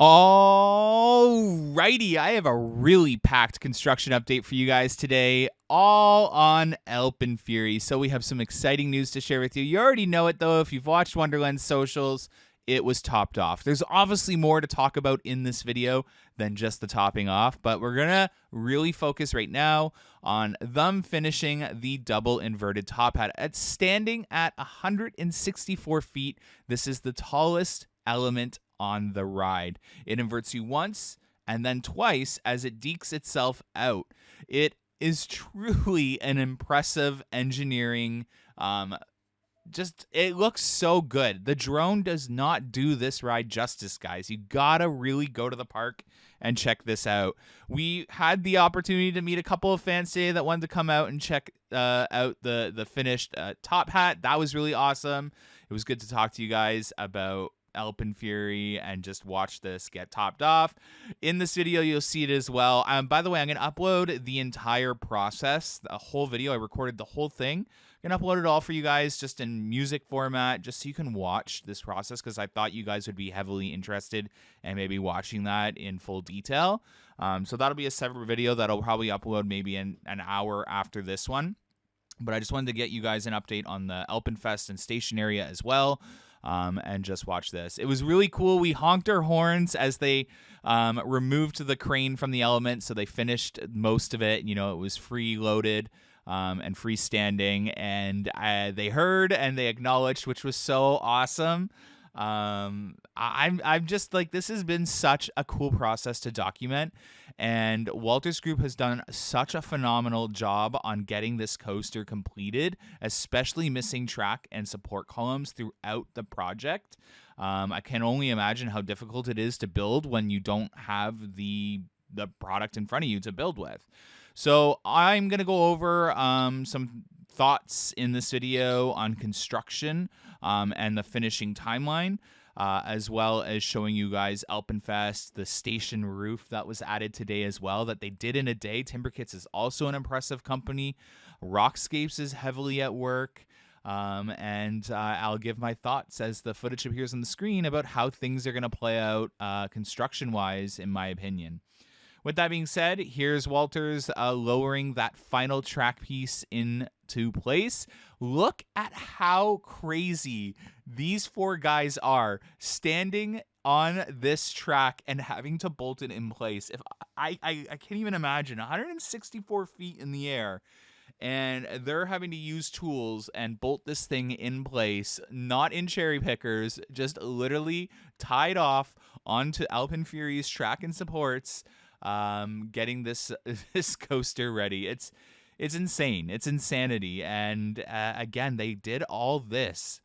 Alrighty, I have a really packed construction update for you guys today, all on AlpenFury. So we have some exciting news to share with you. You already know it though, if you've watched Wonderland socials, it was topped off. There's obviously more to talk about in this video than just the topping off, but we're gonna really focus right now on them finishing the double inverted top hat. It's standing at 164 feet. This is the tallest element on the ride. It inverts you once and then twice as it dekes itself out. It is truly an impressive engineering. It looks so good. The drone does not do this ride justice, guys. You gotta really go to the park and check this out. We had the opportunity to meet a couple of fans today that wanted to come out and check out the finished top hat. That was really awesome. It was good to talk to you guys about AlpenFury and just watch this get topped off. In this video, you'll see it as well. By the way, I'm going to upload the entire process, the whole video. I recorded the whole thing. I'm going to upload it all for you guys just in music format, just so you can watch this process, because I thought you guys would be heavily interested in maybe watching that in full detail. So that'll be a separate video that I'll probably upload maybe in an hour after this one. But I just wanted to get you guys an update on the AlpenFest and station area as well. And just watch this. It was really cool. We honked our horns as they removed the crane from the element, so they finished most of it. You know, it was free-loaded and freestanding, and they heard and they acknowledged, which was so awesome. I'm just like, this has been such a cool process to document, and Walter's group has done such a phenomenal job on getting this coaster completed, especially missing track and support columns throughout the project. I can only imagine how difficult it is to build when you don't have the product in front of you to build with. So I'm going to go over some thoughts in this video on construction and the finishing timeline, as well as showing you guys AlpenFest, the station roof that was added today as well, that they did in a day. Timberkits is also an impressive company. Rockscapes is heavily at work. And I'll give my thoughts as the footage appears on the screen about how things are going to play out construction-wise, in my opinion. With that being said, here's Walters lowering that final track piece into place. Look at how crazy these four guys are standing on this track and having to bolt it in place. If I can't even imagine 164 feet in the air, and they're having to use tools and bolt this thing in place, not in cherry pickers, just literally tied off onto AlpenFury's track and supports. Getting this coaster ready. It's insane. It's insanity. And again, they did all this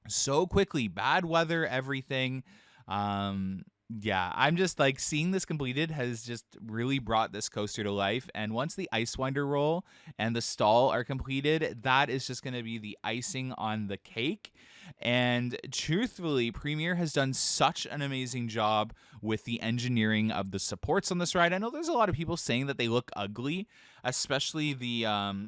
so quickly. Bad weather, everything. Yeah, I'm just like, seeing this completed has just really brought this coaster to life. And once the ice winder roll and the stall are completed, that is just going to be the icing on the cake. And truthfully, Premier has done such an amazing job with the engineering of the supports on this ride. I know there's a lot of people saying that they look ugly, especially the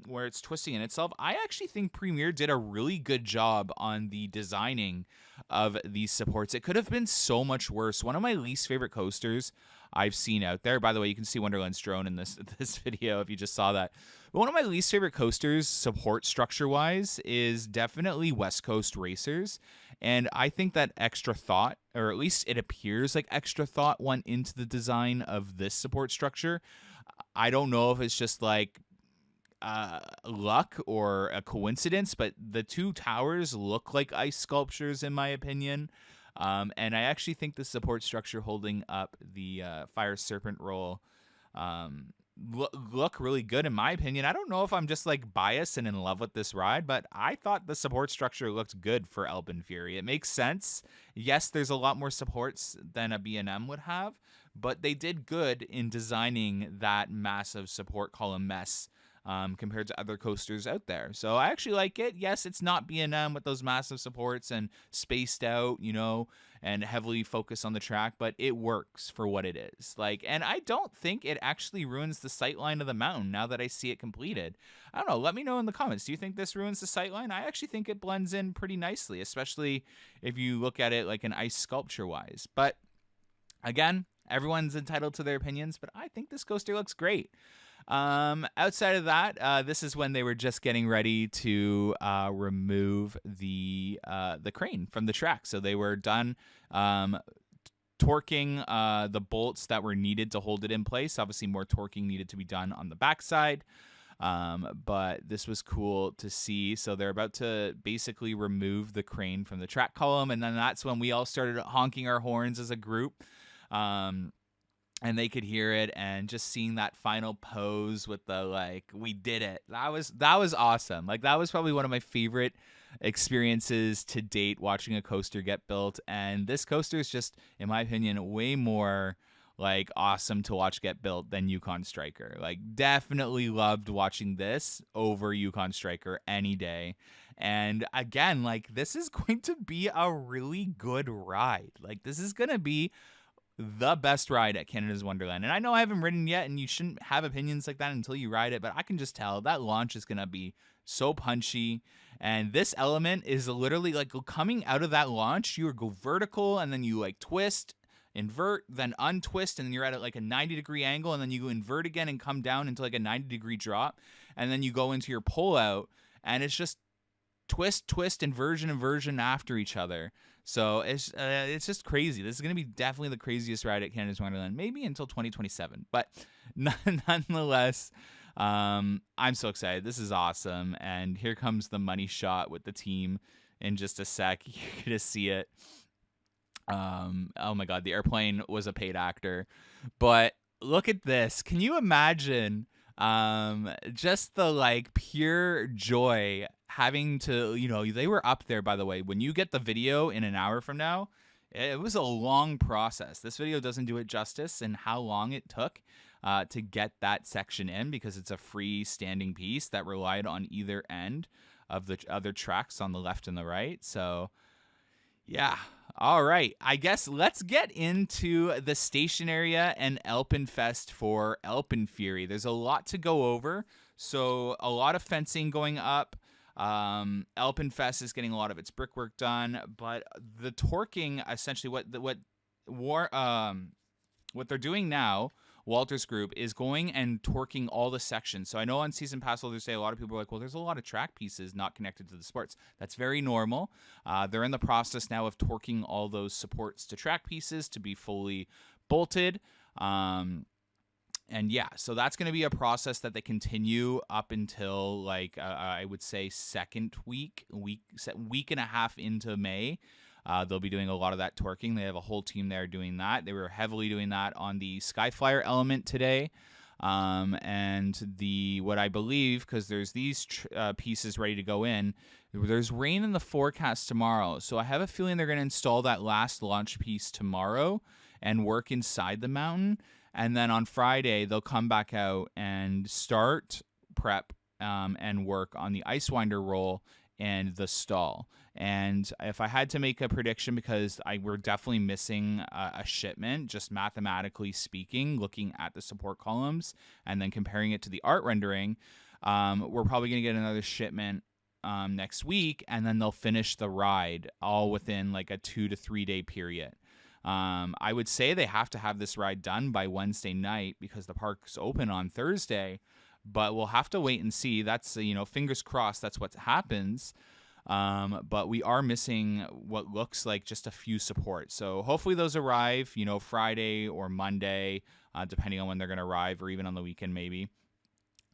where it's twisting in itself. I actually think Premier did a really good job on the designing of these supports. It could have been so much worse. One of my least favorite coasters I've seen out there. By the way, you can see Wonderland's drone in this video if you just saw that. But one of my least favorite coasters, support structure-wise, is definitely West Coast Racers. And I think that extra thought, or at least it appears like extra thought, went into the design of this support structure. I don't know if it's just like luck or a coincidence, but the two towers look like ice sculptures in my opinion. And I actually think the support structure holding up the Fire Serpent roll look really good in my opinion. I don't know if I'm just like biased and in love with this ride, but I thought the support structure looked good for AlpenFury. It makes sense. Yes, there's a lot more supports than a B&M would have, but they did good in designing that massive support column mess compared to other coasters out there. So I actually like it. Yes, it's not B&M with those massive supports and spaced out, you know, and heavily focused on the track, but it works for what it is. Like, and I don't think it actually ruins the sightline of the mountain now that I see it completed. I don't know. Let me know in the comments. Do you think this ruins the sightline? I actually think it blends in pretty nicely, especially if you look at it like an ice sculpture wise. But Again, everyone's entitled to their opinions, but I think this coaster looks great. Outside of that, this is when they were just getting ready to remove the crane from the track. So they were done torquing the bolts that were needed to hold it in place. Obviously, more torquing needed to be done on the backside. But this was cool to see. So they're about to basically remove the crane from the track column, and then that's when we all started honking our horns as a group. And they could hear it, and just seeing that final pose with the like, we did it. That was awesome. Like, that was probably one of my favorite experiences to date, watching a coaster get built. And this coaster is just, in my opinion, way more like awesome to watch get built than Yukon Striker. Like, definitely loved watching this over Yukon Striker any day. And again, like, this is going to be a really good ride. Like, this is gonna be the best ride at Canada's Wonderland. And I know I haven't ridden yet, and you shouldn't have opinions like that until you ride it, but I can just tell that launch is going to be so punchy. And this element is literally like coming out of that launch, you go vertical, and then you like twist, invert, then untwist, and then you're at like a 90-degree angle, and then you go invert again and come down into like a 90-degree drop, and then you go into your pull out, and it's just twist, inversion after each other. So it's just crazy. This is going to be definitely the craziest ride at Canada's Wonderland, maybe until 2027. But nonetheless, I'm so excited. This is awesome. And here comes the money shot with the team in just a sec. You're going to see it. Oh my God, the airplane was a paid actor. But look at this. Can you imagine just the like pure joy having to, they were up there, by the way. When you get the video in an hour from now, it was a long process. This video doesn't do it justice in how long it took to get that section in, because it's a freestanding piece that relied on either end of the other tracks on the left and the right. So yeah. All right. I guess let's get into the station area and AlpenFest for AlpenFury. There's a lot to go over. So a lot of fencing going up. AlpenFest is getting a lot of its brickwork done, but the torquing, essentially what they're doing now, Walter's group, is going and torquing all the sections. So I know on Season Pass holders say a lot of people are like, well, there's a lot of track pieces not connected to the supports. That's very normal. They're in the process now of torquing all those supports to track pieces to be fully bolted. And yeah, so that's going to be a process that they continue up until like I would say second week and a half into May. They'll be doing a lot of that torquing. They have a whole team there doing that. They were heavily doing that on the Skyflyer element today. And what I believe, because there's these pieces ready to go in, there's rain in the forecast tomorrow. So I have a feeling they're going to install that last launch piece tomorrow and work inside the mountain. And then on Friday, they'll come back out and start prep and work on the ice winder roll and the stall. And if I had to make a prediction, because we're definitely missing a shipment, just mathematically speaking, looking at the support columns and then comparing it to the art rendering, we're probably going to get another shipment next week, and then they'll finish the ride all within like a 2 to 3 day period. I would say they have to have this ride done by Wednesday night because the park's open on Thursday, but we'll have to wait and see. That's, fingers crossed that's what happens. But we are missing what looks like just a few supports. So hopefully those arrive, Friday or Monday, depending on when they're going to arrive, or even on the weekend maybe.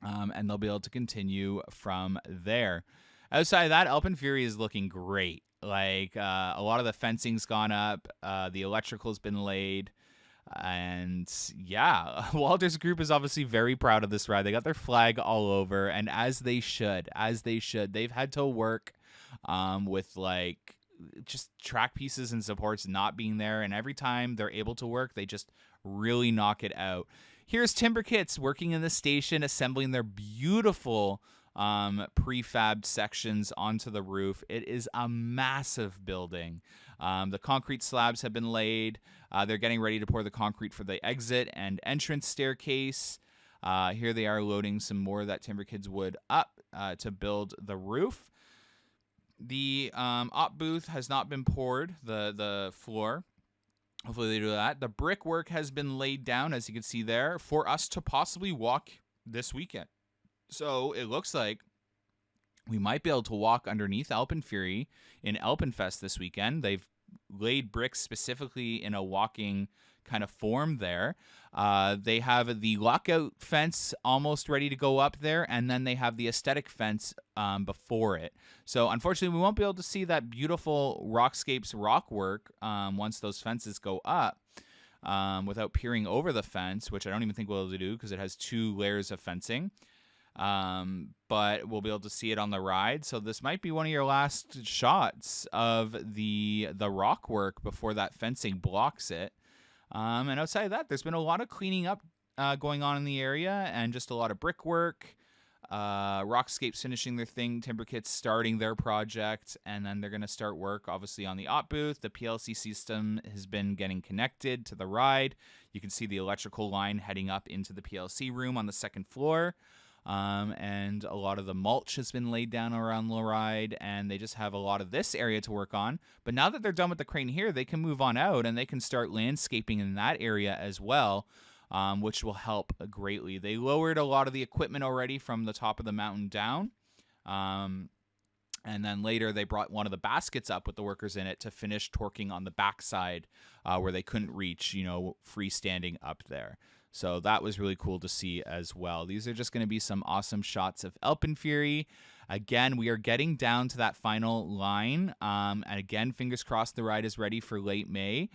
And they'll be able to continue from there. Outside of that, AlpenFury is looking great. Like a lot of the fencing's gone up, the electrical's been laid, and yeah, Walter's group is obviously very proud of this ride. They got their flag all over, and as they should. They've had to work with like just track pieces and supports not being there, and every time they're able to work, they just really knock it out. Here's Timberkits working in the station, assembling their beautiful prefabbed sections onto the roof. It is a massive building. The concrete slabs have been laid. They're getting ready to pour the concrete for the exit and entrance staircase. Here they are loading some more of that Timberkits wood up to build the roof. The op booth has not been poured, the floor. Hopefully they do that. The brickwork has been laid down, as you can see there, for us to possibly walk this weekend. So it looks like we might be able to walk underneath AlpenFury in AlpenFest this weekend. They've laid bricks specifically in a walking kind of form there. They have the lockout fence almost ready to go up there, and then they have the aesthetic fence before it. So unfortunately, we won't be able to see that beautiful Rockscapes rock work once those fences go up. Without peering over the fence, which I don't even think we'll be able to do because it has 2 layers of fencing. But we'll be able to see it on the ride. So this might be one of your last shots of the rock work before that fencing blocks it. And outside of that, there's been a lot of cleaning up going on in the area and just a lot of brickwork. Rockscapes finishing their thing, Timberkits starting their project, and then they're going to start work obviously on the op booth. The PLC system has been getting connected to the ride. You can see the electrical line heading up into the PLC room on the 2nd floor. And a lot of the mulch has been laid down around the ride, and they just have a lot of this area to work on. But now that they're done with the crane here, they can move on out and they can start landscaping in that area as well, which will help greatly. They lowered a lot of the equipment already from the top of the mountain down. And then later they brought one of the baskets up with the workers in it to finish torquing on the backside where they couldn't reach, freestanding up there. So that was really cool to see as well. These are just going to be some awesome shots of AlpenFury. Again, we are getting down to that final line. And again, fingers crossed the ride is ready for late May.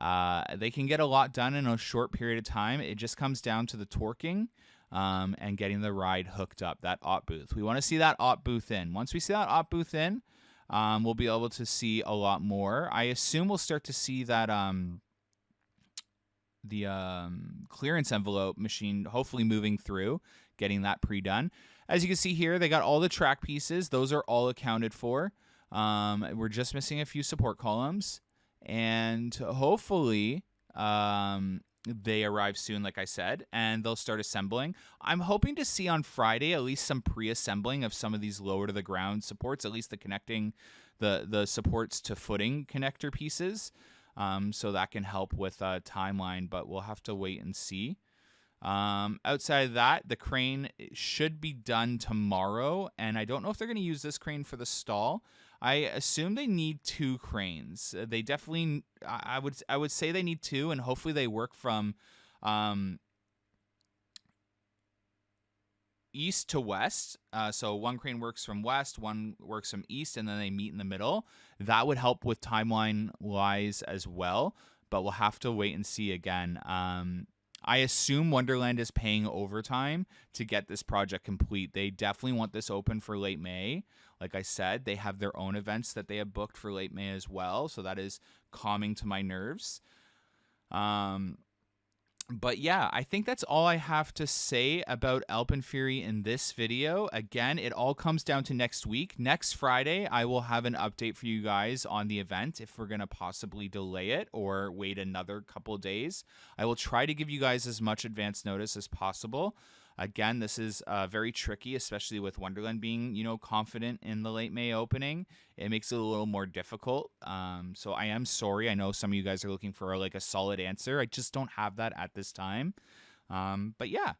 They can get a lot done in a short period of time. It just comes down to the torquing and getting the ride hooked up, that op booth. We want to see that op booth in. Once we see that op booth in, we'll be able to see a lot more. I assume we'll start to see that the clearance envelope machine hopefully moving through, getting that pre-done. As you can see here, they got all the track pieces. Those are all accounted for. We're just missing a few support columns, and hopefully they arrive soon, like I said, and they'll start assembling. I'm hoping to see on Friday at least some pre-assembling of some of these lower to the ground supports, at least the connecting the supports to footing connector pieces. So that can help with timeline, but we'll have to wait and see. Outside of that, the crane should be done tomorrow, and I don't know if they're going to use this crane for the stall. I assume they need 2 cranes. They definitely, I would say they need 2, and hopefully they work from east to west. So one crane works from west, one works from east, and then they meet in the middle. That would help with timeline wise as well, but we'll have to wait and see again. I assume Wonderland is paying overtime to get this project complete. They definitely want this open for late May. Like I said, they have their own events that they have booked for late May as well, so that is calming to my nerves. But yeah, I think that's all I have to say about AlpenFury in this video. Again, it all comes down to next week. Next Friday, I will have an update for you guys on the event if we're going to possibly delay it or wait another couple of days. I will try to give you guys as much advance notice as possible. Again, this is very tricky, especially with Wonderland being, confident in the late May opening. It makes it a little more difficult. So I am sorry. I know some of you guys are looking for a solid answer. I just don't have that at this time. But yeah,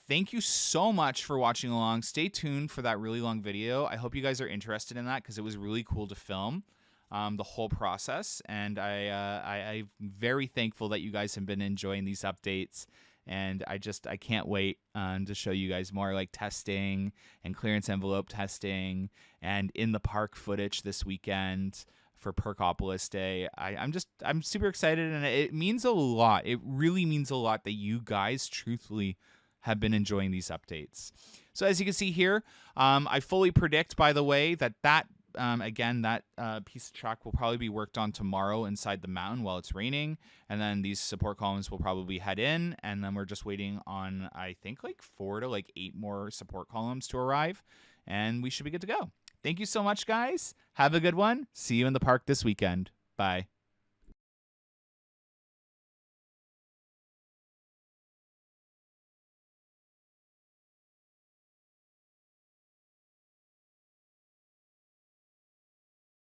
thank you so much for watching along. Stay tuned for that really long video. I hope you guys are interested in that because it was really cool to film the whole process. And I'm very thankful that you guys have been enjoying these updates. And I can't wait to show you guys more like testing and clearance envelope testing and in the park footage this weekend for Perkopolis Day. I'm super excited, and it means a lot. It really means a lot that you guys truthfully have been enjoying these updates. So as you can see here, I fully predict, by the way, that again, that piece of track will probably be worked on tomorrow inside the mountain while it's raining. And then these support columns will probably head in. And then we're just waiting on, I think, 4 to 8 more support columns to arrive. And we should be good to go. Thank you so much, guys. Have a good one. See you in the park this weekend. Bye.